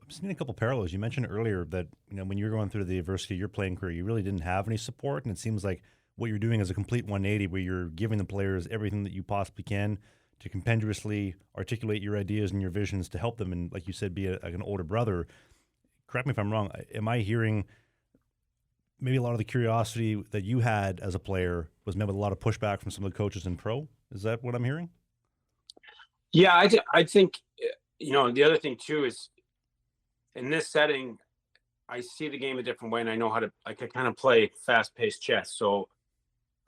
seeing a couple parallels. You mentioned earlier that when you're going through the adversity of your playing career, you really didn't have any support, and it seems like what you're doing is a complete 180, where you're giving the players everything that you possibly can to compendiously articulate your ideas and your visions to help them, and like you said, be like an older brother. Correct me if I'm wrong. Am I hearing maybe a lot of the curiosity that you had as a player was met with a lot of pushback from some of the coaches in pro? Is that what I'm hearing? Yeah, I think, the other thing too is in this setting, I see the game a different way, and I know how to, like, I kind of play fast paced chess. So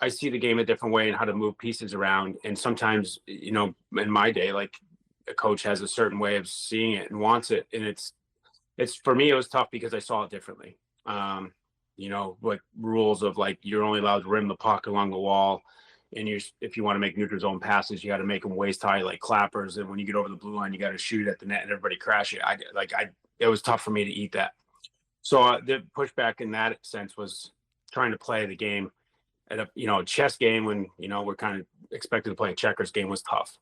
I see the game a different way and how to move pieces around. And sometimes, in my day, like, a coach has a certain way of seeing it and wants it. And it's for me, it was tough because I saw it differently. Like rules of, like, you're only allowed to rim the puck along the wall. And if you want to make neutral zone passes, you got to make them waist high, like clappers. And when you get over the blue line, you got to shoot at the net and everybody crash it. It was tough for me to eat that. So the pushback in that sense was trying to play the game at a chess game when we're kind of expected to play a checkers game was tough.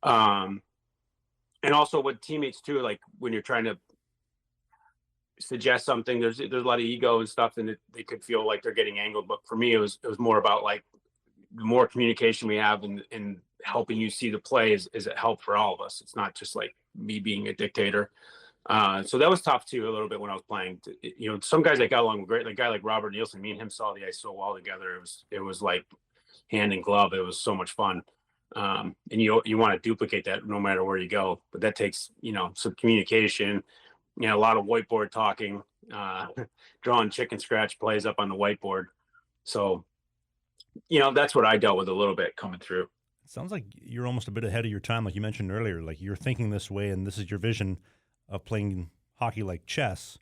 And also with teammates too, like when you're trying to suggest something, there's a lot of ego and stuff, and they could feel like they're getting angled. But for me, it was more about, like, the more communication we have and helping you see the play is a help for all of us. It's not just like me being a dictator. So that was tough too, a little bit when I was playing. Some guys that got along great, like a guy like Robert Nielsen, me and him saw the ice so well together. It was like hand in glove. It was so much fun. And you want to duplicate that no matter where you go, but that takes, some communication, a lot of whiteboard talking, drawing chicken scratch plays up on the whiteboard. So, that's what I dealt with a little bit coming through. It sounds like you're almost a bit ahead of your time, like you mentioned earlier. Like you're thinking this way, and this is your vision of playing hockey like chess.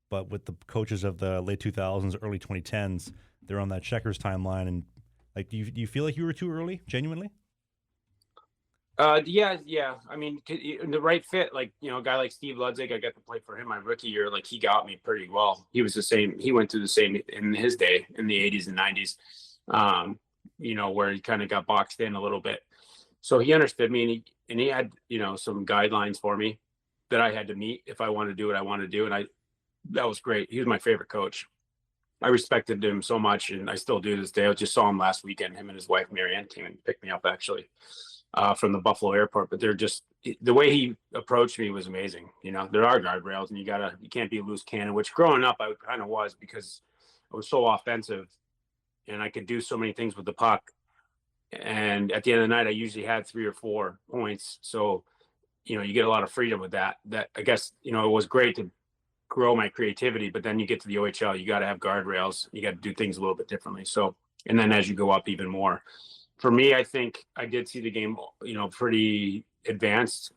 But with the coaches of the late 2000s, early 2010s, they're on that checkers timeline. And like, do you feel like you were too early, genuinely? Yeah. I mean, the right fit, like, a guy like Steve Ludzik, I got to play for him my rookie year. Like, he got me pretty well. He was the same. He went through the same in his day in the 80s and 90s, where he kind of got boxed in a little bit. So he understood me, and he had, some guidelines for me that I had to meet if I wanted to do what I wanted to do. And that was great. He was my favorite coach. I respected him so much, and I still do to this day. I just saw him last weekend. Him and his wife, Marianne, came and picked me up, actually, from the Buffalo airport. But the way he approached me was amazing. There are guardrails, and you can't be a loose cannon, which growing up I kind of was, because I was so offensive and I could do so many things with the puck. And at the end of the night, I usually had 3 or 4 points. So, you get a lot of freedom with that. That, I guess, it was great to grow my creativity, but then you get to the OHL, you got to have guardrails. You got to do things a little bit differently. So, and then as you go up even more, for me, I think I did see the game, pretty advanced,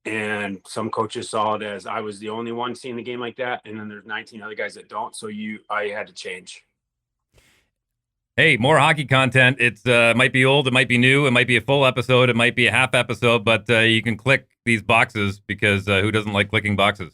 and some coaches saw it as I was the only one seeing the game like that. And then there's 19 other guys that don't. So I had to change. Hey, more hockey content. It's might be old, it might be new, it might be a full episode, it might be a half episode, but you can click these boxes because who doesn't like clicking boxes?